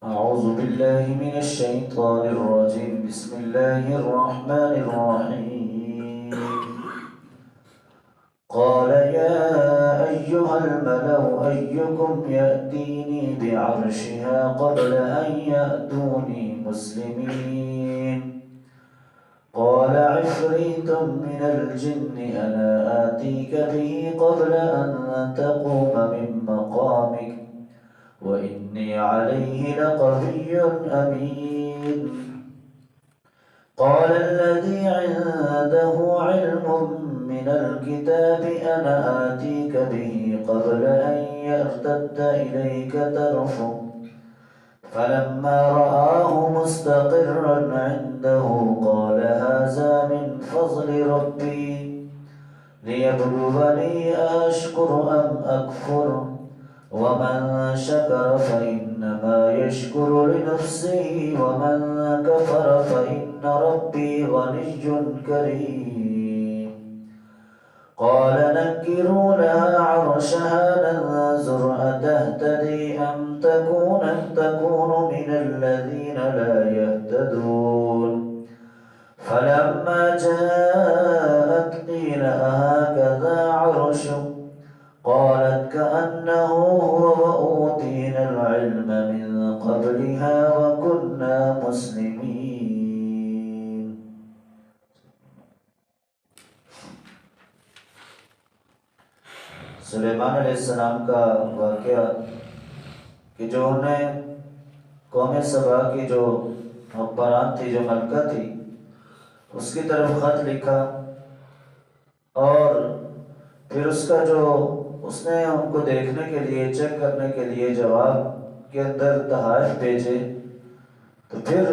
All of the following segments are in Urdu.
أعوذ بالله من الشيطان الرجيم. بسم الله الرحمن الرحيم. قال يا أيها الملأ أيكم يأتيني بعرشها قبل أن يأتوني مسلمين. قال عفريت من الجن أنا آتيك به قبل أن تقوم من مقامك وإني عليه لقوي أمين. قال الذي عنده علم من الكتاب أنا آتيك به قبل أن يرتد إليك طرفك فلما رآه مستقرا عنده قال هذا من فضل ربي ليبلوني أشكر أم أكفر ومن شكر فإنما يشكر لنفسه ومن كفر فإن ربي غني كريم. قال نكروا لها عرشها ننظر أتهتدي أم تكون من الذين لا يهتدون. فلما جاءت قيل أهكذا عرشك قالت كأنه هو وأوتينا العلم من قبلها وكنا مسلمين. سلیمان علیہ السلام کا واقعہ کہ جو انہیں قوم سبا کی جو حکمران تھی، جو ملکہ تھی، اس کی طرف خط لکھا اور پھر اس کا جو اس نے ان کو دیکھنے کے لیے، چیک کرنے کے لیے جواب کے اندر تحائف بھیجے، تو پھر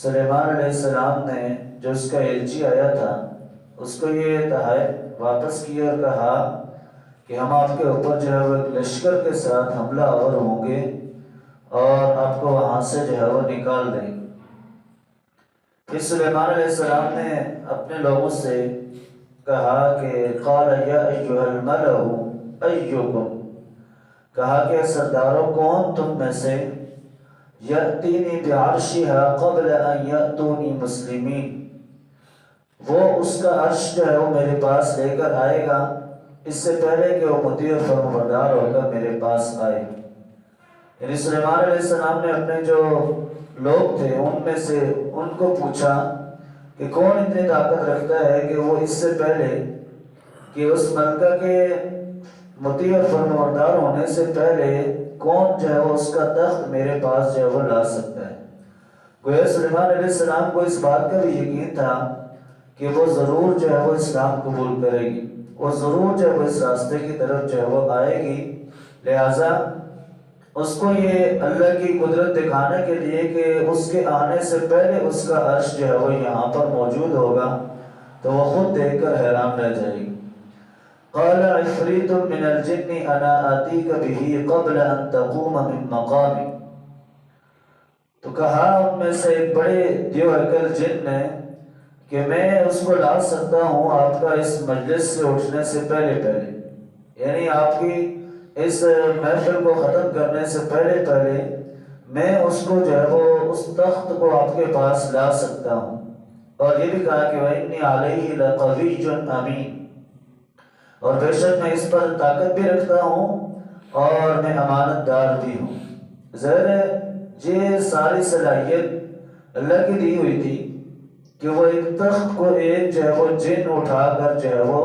سلیمان علیہ السلام نے جو اس کا ایلچی آیا تھا اس کو یہ تحائف واپس کیا اور کہا کہ ہم آپ کے اوپر جو ہے وہ ایک لشکر کے ساتھ حملہ آور ہوں گے اور آپ کو وہاں سے جو ہے وہ نکال دیں گے۔ پھر سلیمان علیہ السلام نے اپنے لوگوں سے کہا کہ قال یا ایھا الملأ ایکم، کہا کہ سرداروں کون تم میں سے، یأتینی بعرشها قبل ان یأتونی مسلمین، وہ اس کا عرش جو ہے وہ میرے پاس لے کر آئے گا اس سے پہلے کہ وہ مطیع و فرمانبردار ہو کر میرے پاس آئے۔ یعنی سلیمان علیہ السلام نے اپنے جو لوگ تھے ان میں سے ان کو پوچھا کہ کون اتنی طاقت رکھتا ہے کہ وہ اس سے پہلے کہ اس ملکہ کے مطیع اور فرمانبردار ہونے سے پہلے کون جو ہے وہ اس کا تخت میرے پاس جو ہے وہ لا سکتا ہے۔ گویا سلیمان علیہ السلام کو اس بات کا بھی یقین تھا کہ وہ ضرور جو ہے وہ اسلام قبول کرے گی، وہ ضرور جو ہے وہ اس راستے کی طرف جو ہے وہ آئے گی، لہٰذا اس کو یہ اللہ کی قدرت دکھانے کے لیے کہ اس کے آنے سے پہلے اس کا عرش جو ہے وہ یہاں پر موجود ہوگا تو وہ خود دیکھ کر حیران رہ جائے گی۔ قال عفریت من الجن انا آتیک به قبل ان تقوم من مقامک، تو کہا ان میں سے ایک بڑے دیو ہیکل جن نے کہ میں اس کو لا سکتا ہوں آپ کا اس مجلس سے اٹھنے سے پہلے، یعنی آپ کی اس محفل کو ختم کرنے سے پہلے میں اس کو جو ہے وہ اس تخت کو آپ کے پاس لا سکتا ہوں۔ اور یہ بھی کہا کہ وَإِنِّي عَلَيْهِ لَقَوِيٌّ أَمِينٌ، اور بے شک میں اس پر طاقت بھی رکھتا ہوں اور میں امانت دار بھی ہوں۔ ظاہر یہ ساری صلاحیت اللہ کی دی ہوئی تھی کہ وہ ایک تخت کو ایک جو ہے وہ جن اٹھا کر جو ہے وہ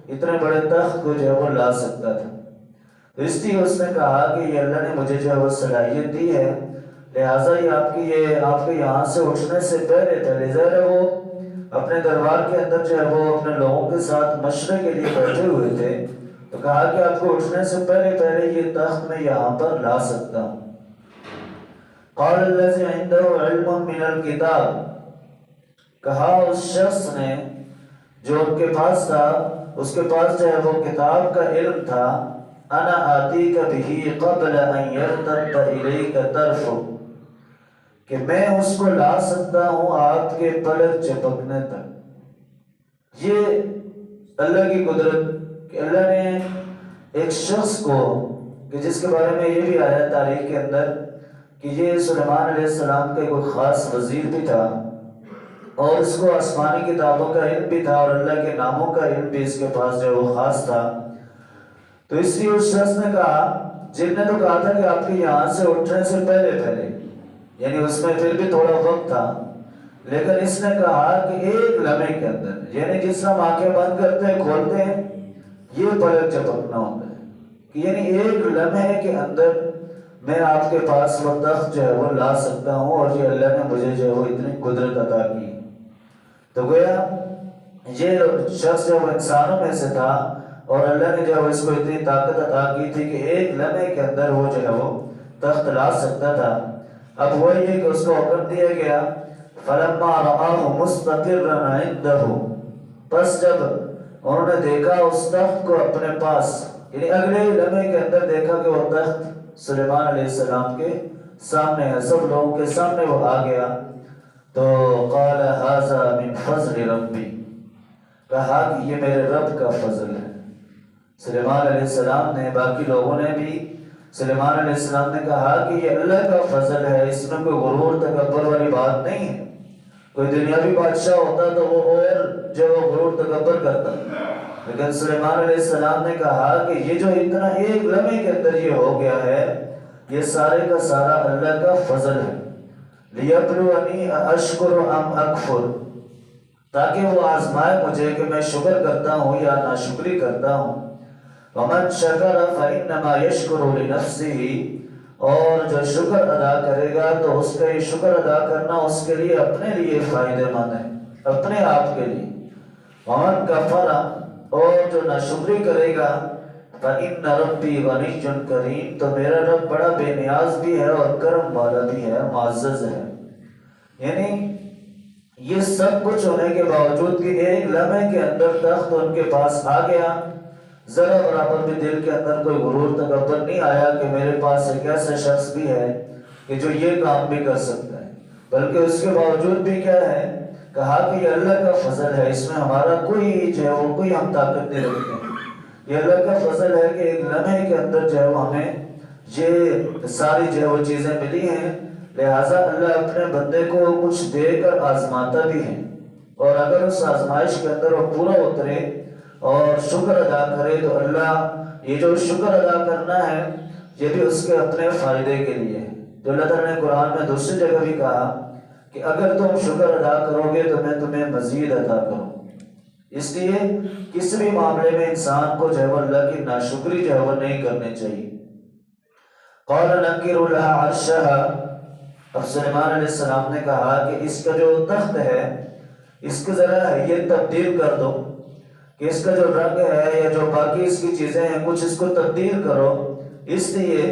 اتنے بڑے تخت کو جو ہے وہ لا سکتا تھا۔ تو اس لیے اس نے کہا کہ یہ اللہ نے مجھے جو ہے وہ صلاحیت دی ہے، لہٰذا یہ آپ کے یہاں سے اٹھنے سے پہلے ظاہر وہ اپنے دربار کے اندر جو ہے وہ اپنے لوگوں کے ساتھ مشورے کے لیے بیٹھے ہوئے تھے، تو کہا کہ آپ کو اٹھنے سے پہلے یہ تخت میں یہاں پر لا سکتا ہوں۔ قال الذی عنده علم من الکتاب، کہا اس شخص نے جو ان کے پاس تھا، اس کے پاس جو ہے وہ کتاب کا علم تھا، انا آتیک به قبل ان یرتد الیک طرفک، کہ میں اس کو لا سکتا ہوں آپ کے پلک چپکنے تک۔ یہ اللہ کی قدرت کہ اللہ نے ایک شخص کو کہ جس کے بارے میں یہ بھی آیا تاریخ کے اندر کہ یہ سلیمان علیہ السلام کا کوئی خاص وزیر بھی تھا اور اس کو آسمانی کتابوں کا علم بھی تھا اور اللہ کے ناموں کا علم بھی اس کے پاس جو وہ خاص تھا۔ تو اس لیے اس شخص نے کہا، جن نے تو کہا تھا کہ آپ کے یہاں سے اٹھنے سے پہلے یعنی اس میں پھر بھی تھوڑا وقت تھا، لیکن اس نے کہا کہ ایک لمحے کے اندر، یعنی جس طرح ہم آنکھیں بند کرتے ہیں کھولتے ہیں، یہ پلک جھپکنا ہوتا ہے کہ یعنی ایک لمحے کے اندر میں آپ کے پاس وہ تخت جو ہے وہ لا سکتا ہوں، اور یہ اللہ نے مجھے جو ہے وہ اتنی قدرت عطا کی۔ تو گویا یہ شخص جو وہ انسانوں میں سے تھا اور اللہ نے جو ہے اس کو اتنی طاقت عطا کی تھی کہ ایک لمحے کے اندر وہ جو ہے وہ تخت لا سکتا تھا۔ اب وہی ہے کہ اس کو حکم دیا گیا، فَلَمَّا رَآهُ مُسْتَقِرًّا عِندَهُ، پس جب انہوں نے دیکھا اس تخت کو اپنے پاس، یعنی اگلے لمحے کے اندر دیکھا کہ وہ تخت سلیمان علیہ السلام کے سامنے ہے، سب لوگوں کے سامنے وہ آ گیا، تو قال هذا من فضل ربی، کہا کہ یہ میرے رب کا فضل ہے۔ سلیمان علیہ السلام نے، باقی لوگوں نے بھی سلیمان علیہ السلام نے کہا کہ یہ اللہ کا فضل ہے، اس میں کوئی غرور تکبر والی بات نہیں ہے۔ کوئی دنیاوی بادشاہ ہوتا تو وہ اور جو غرور تکبر کرتا، لیکن سلیمان علیہ السلام نے کہا کہ یہ جو اتنا ایک لمحے کے اندر یہ ہو گیا ہے، یہ سارے کا سارا اللہ کا فضل ہے۔ لِيَبْلُوَنِي أَأَشْكُرُ أَمْ أَكْفُرُ، تاکہ وہ آزمائے مجھے کہ میں شکر کرتا ہوں یا ناشکری کرتا ہوں۔ وَمَنْ شَكَرَ فَإِنَّمَا يَشْكُرُ لِنَفْسِهِ، اور جو شکر ادا کرے گا تو اس کا یہ شکر ادا کرنا اس کے لیے اپنے لیے فائدہ مند ہے، اپنے آپ کے لیے۔ وَمَنْ كَفَرَ، اور جو ناشکری کرے گا، فَإِنَّ رَبِّي غَنِيٌّ كَرِيمٌ، تو میرا رب بڑا بے نیاز بھی ہے اور کرم والا بھی ہے، معزز ہے۔ یعنی یہ سب کچھ ہونے کے باوجود کہ ایک لمحے کے اندر تخت ان کے پاس آ گیا، ذرا برابر بھی دل کے اندر کوئی غرور تکبر نہیں آیا کہ میرے پاس ایک ایسا شخص بھی ہے کہ جو یہ کام بھی کر سکتا ہے، بلکہ اس کے باوجود بھی کیا ہے، کہا کہ یہ اللہ کا فضل ہے، اس میں ہمارا کوئی جو ہے وہ کوئی ہم طاقت نہیں رکھتے، یہ اللہ کا فضل ہے کہ ایک لمحے کے اندر جو ہے وہ ہمیں یہ ساری جو ہے وہ چیزیں ملی ہیں، لہٰذا اللہ اپنے بندے کو کچھ دے کر آزماتا بھی ہے، اور اگر اس آزمائش کے اندر وہ پورا اترے اور شکر ادا کرے تو اللہ یہ جو شکر ادا کرنا ہے یہ بھی اس کے اپنے فائدے کے لیے ہے۔ جو اللہ تعالیٰ نے قرآن میں دوسری جگہ بھی کہا کہ اگر تم شکر ادا کرو گے تو میں تمہیں مزید عطا کروں۔ اس لیے کسی بھی معاملے میں انسان کو جو ہے وہ اللہ کی ناشکری جو ہے وہ نہیں کرنی چاہیے۔ قال نكروا لها عرشها، اب سلیمان علیہ السلام نے کہا کہ اس کا جو تخت ہے اس کو ذرا یہ تبدیل کر دو، کہ اس کا جو رنگ ہے یا جو باقی اس کی چیزیں ہیں کچھ اس کو تبدیل کرو، اس لیے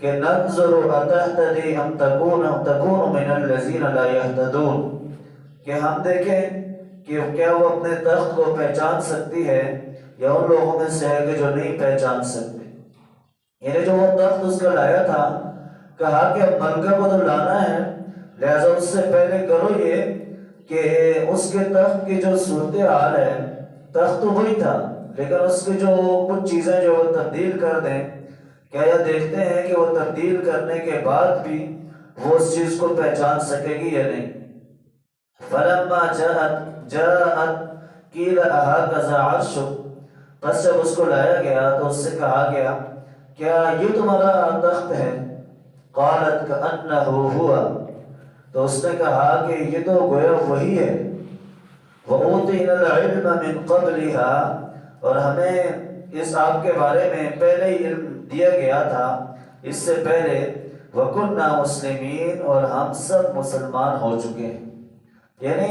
کہ ننظر اتهتدی ام تکون من الذین لا یهتدون، کہ ہم دیکھیں کہ کیا وہ اپنے تخت کو پہچان سکتی ہے یا ان لوگوں میں سے ہے کہ جو نہیں پہچان سکتے۔ یعنی جو وہ تخت اس کا لایا تھا، کہا کہ اب ملکہ کو تو لانا ہے، لہذا اس سے پہلے کرو یہ کہ اس کے تخت کی جو صورتحال ہے، تخت تو وہی تھا لیکن اس کی جو کچھ چیزیں جو وہ تبدیل کر دیں، کیا یہ دیکھتے ہیں کہ وہ تبدیل کرنے کے بعد بھی وہ اس چیز کو پہچان سکے گی یا نہیں۔ فَلَمَّا جَاءَتْ قِيلَ أَهَٰذَا عَرْشُكَ، پس جب اس کو لایا گیا تو اس سے کہا گیا کیا یہ تمہارا تخت ہے؟ قَالَتْ كَأَنَّهُ هُوَ، تو اس نے کہا کہ یہ تو گویا وہی ہے۔ وَأُوتِينَا الْعِلْمَ مِنْ قَبْلِهَا، اور ہمیں اس آپ کے بارے میں پہلے ہی علم دیا گیا تھا اس سے پہلے، وَكُنَّا مُسْلِمِينَ، اور ہم سب مسلمان ہو چکے ہیں۔ یعنی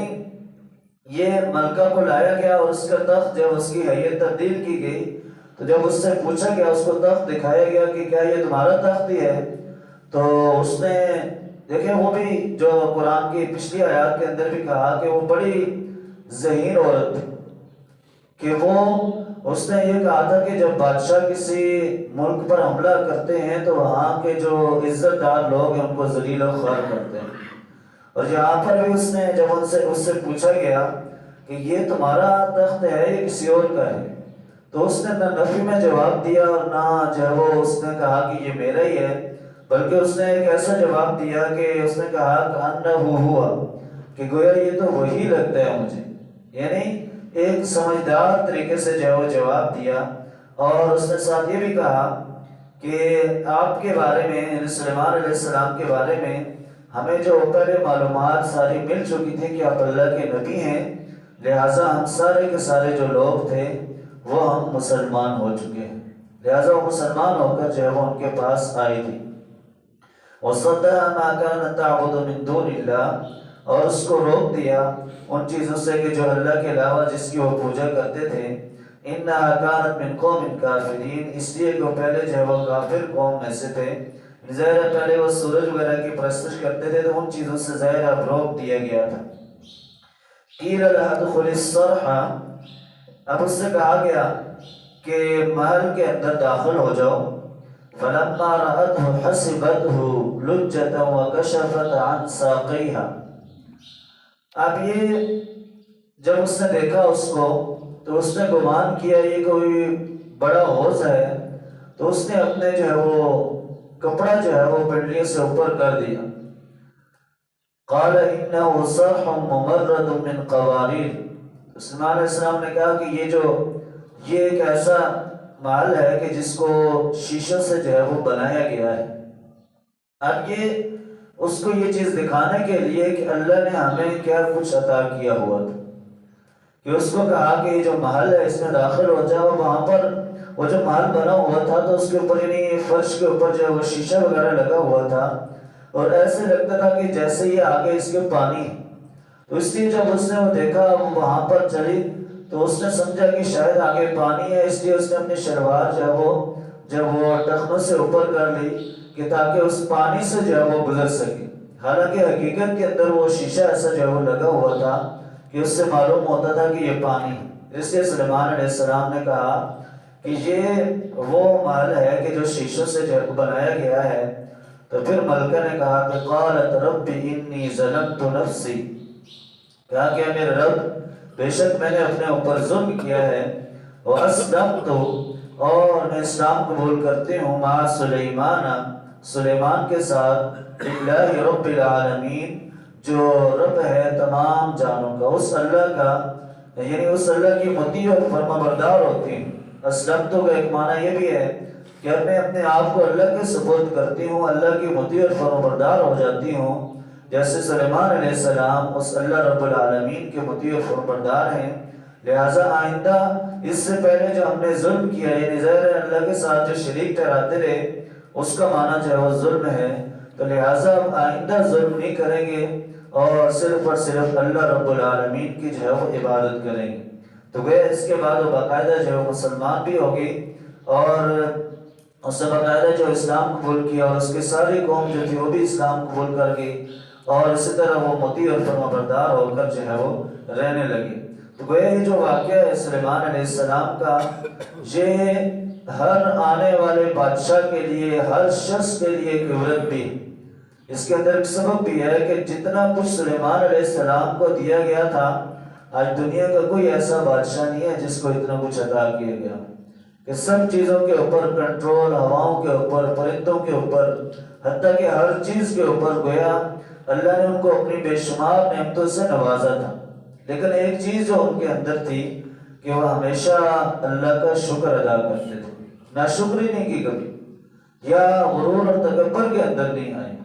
یہ ملکہ کو لایا گیا اور اس کا تخت جب اس کی حیت تبدیل کی گئی تو جب اس سے پوچھا گیا، اس کو تخت دکھایا گیا کہ کیا یہ تمہارا تخت ہی ہے، تو اس نے دیکھیں وہ بھی جو قرآن کی پچھلی آیات کے اندر بھی کہا کہ وہ بڑی ذہین عورت کہ وہ اس نے یہ کہا تھا کہ جب بادشاہ کسی ملک پر حملہ کرتے ہیں تو وہاں کے جو عزت دار لوگ ہیں ان کو ذلیل و خوار کرتے ہیں، اور یہاں پر بھی اس نے جب اس سے پوچھا گیا کہ یہ تمہارا تخت ہے یا کسی اور کا ہے، تو اس نے نہ نفی میں جواب دیا اور نہ جو ہے وہ اس نے کہا کہ یہ میرا ہی ہے، بلکہ اس نے ایک ایسا جواب دیا کہ اس نے کہا کأنہ ہوا، کہ گویا یہ تو وہی لگتا ہے مجھے، یعنی ایک سمجھدار طریقے سے جو ہے وہ جواب دیا۔ اور اس نے ساتھ یہ بھی کہا کہ آپ کے بارے میں، یعنی سلیمان علیہ السلام کے بارے میں ہمیں جو پہلے معلومات ساری مل چکی تھی کہ آپ اللہ کے نبی ہیں، لہٰذا ہم سارے کے سارے جو لوگ تھے وہ ہم مسلمان ہو چکے ہیں، لہٰذا وہ مسلمان ہو کر جو ہے وہ ان کے پاس آئی تھی۔ وَصَدَّهَا مَا كَانَتْ تَعْبُدُ مِن دُونِ اللَّهِ، اور اس کو روک دیا ان چیزوں سے کہ جو اللہ کے علاوہ جس کی وہ پوجا کرتے تھے۔ إِنَّهَا كَانَتْ مِن قَوْمٍ كَافِرِينَ، اس لیے کہ وہ پہلے جو ہے وہ کافر قوم میں سے تھے، ظاہر ہے پہلے وہ سورج وغیرہ کی پرستش کرتے تھے تو ان چیزوں سے ظاہر اب روک دیا گیا تھا۔ قِيلَ لَهَا ادْخُلِي الصَّرْحَ، اب اس سے کہا گیا کہ محل کے اندر داخل ہو جاؤ۔ فَلَمَّا رَأَتْهُ حَسِبَتْهُ لُجَّةً وَكَشَفَتْ عَنْ سَاقَيْهَا، اب یہ جب اس نے دیکھا اس کو تو اس نے گمان کیا یہ کوئی بڑا حوض ہے، تو اس نے اپنے جو ہے وہ کپڑا جو ہے وہ پنڈلیوں سے اوپر کر دیا۔ قال انه صرح ممرد من قواریر، سلیمان علیہ السلام نے کہا کہ یہ ایک ایسا محل ہے کہ جس کو شیشوں سے جو ہے وہ بنایا گیا ہے۔ اب یہ اس کو یہ چیز دکھانے کے لیے کہ اللہ نے ہمیں کیا کچھ عطا کیا ہوا تھا، کہ اس کو کہا کہ یہ جو محل ہے اس میں داخل ہو جاؤ۔ وہاں پر وہ جو محل بنا ہوا تھا تو اس کے اوپر یعنی فرش کے اوپر جو ہے وہ شیشہ وغیرہ لگا ہوا تھا، اور ایسے لگتا تھا کہ جیسے یہ آگے اس کے پانی ہے۔ تو اس لیے جب اس نے وہ دیکھا وہاں پر چلی تو اس نے سمجھا کہ شاید آگے پانی ہے، اس لیے اس نے اپنی شلوار جو ہے وہ جب وہ ٹخنوں سے اوپر کر لی کہ تاکہ اس پانی سے جو ہے وہ گزر سکے۔ حالانکہ حقیقت کے اندر وہ شیشہ ایسا جو ہے وہ لگا ہوا تھا کہ اس سے معلوم ہوتا تھا کہ یہ پانی ہے۔ اس لیے سلیمان علیہ السلام نے کہا کہ یہ وہ محل ہے کہ جو شیشوں سے جو بنایا گیا ہے۔ تو پھر ملکہ نے کہا کہ قالت رب انی ظلمت نفسی، کہا کہ میرے رب بے شک میں نے اپنے اوپر ظلم کیا ہے، واسلمت، اور میں اسلام قبول کرتی ہوں، مع سلیمان، سلیمان کے ساتھ، للہ رب العالمین، جو رب ہے تمام جانوں کا، اس اللہ کا، یعنی اس اللہ کی مطیع اور فرما بردار ہوتی ہیں۔ اسلمتو کا ایک معنی یہ بھی ہے کہ میں اپنے آپ کو اللہ کے سپرد کرتی ہوں، اللہ کی مطیع اور فرما بردار ہو جاتی ہوں، جیسے سلیمان علیہ السلام اس اللہ رب العالمین کے مطیع اور فرما بردار ہیں۔ لہٰذا آئندہ اس سے پہلے جو ہم نے ظلم کیا، یعنی ظاہر ہے اللہ کے ساتھ جو شریک ٹھہراتے رہے اس کا معنی جو ہے وہ ظلم ہے، تو لہٰذا ہم آئندہ ظلم نہیں کریں گے اور صرف اللہ رب العالمین کی جو ہے وہ عبادت کریں گے۔ تو گویا اس کے بعد وہ باقاعدہ جو ہے مسلمان بھی ہوگی، اور اس نے باقاعدہ جو اسلام قبول کیا، اور اس کی ساری قوم جو تھی وہ بھی اسلام قبول کر گئی، اور اسی طرح وہ مطیع اور فرما بردار ہو کر جو ہے وہ رہنے لگی۔ تو گویا یہ جو واقعہ ہے سلیمان علیہ السلام کا، یہ ہر آنے والے بادشاہ کے لیے، ہر شخص کے لیے ایک عبرت بھی، اس کے اندر ایک سبق بھی ہے کہ جتنا کچھ سلیمان علیہ السلام کو دیا گیا تھا، آج دنیا کا کوئی ایسا بادشاہ نہیں ہے جس کو اتنا کچھ عطا کیا گیا، کہ سب چیزوں کے اوپر کنٹرول، ہواؤں کے اوپر، پرندوں کے اوپر، حتیٰ کہ ہر چیز کے اوپر گویا اللہ نے ان کو اپنی بے شمار نعمتوں سے نوازا تھا۔ لیکن ایک چیز جو ان کے اندر تھی کہ وہ ہمیشہ اللہ کا شکر ادا کرتے تھے، ناشکری نہیں کی کبھی، یا غرور اور تکبر کے اندر نہیں آئے۔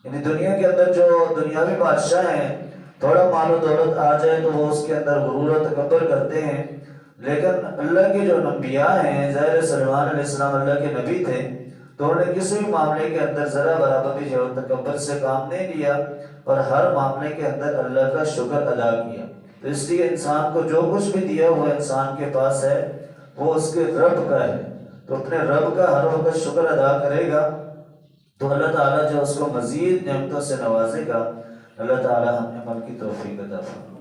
یعنی دنیا کے اندر جو دنیاوی بادشاہ ہیں، تھوڑا مال و دولت آ جائے تو وہ اس کے اندر غرور و تکبر کرتے ہیں، لیکن اللہ کے جو انبیاء ہیں، ظاہر سلیمان علیہ السلام اللہ کے نبی تھے، تو انہوں نے کسی بھی معاملے کے اندر ذرا برابر بھی جو تکبر سے کام نہیں لیا، اور ہر معاملے کے اندر اللہ کا شکر ادا کیا۔ تو اس لیے انسان کو جو کچھ بھی دیا ہوا انسان کے پاس ہے وہ اس کے رب کا ہے، تو اپنے رب کا ہر وقت شکر ادا کرے گا تو اللہ تعالیٰ جو اس کو مزید نعمتوں سے نوازے گا۔ اللہ تعالیٰ ہمیں عمل کی توفیق عطا فرمائے۔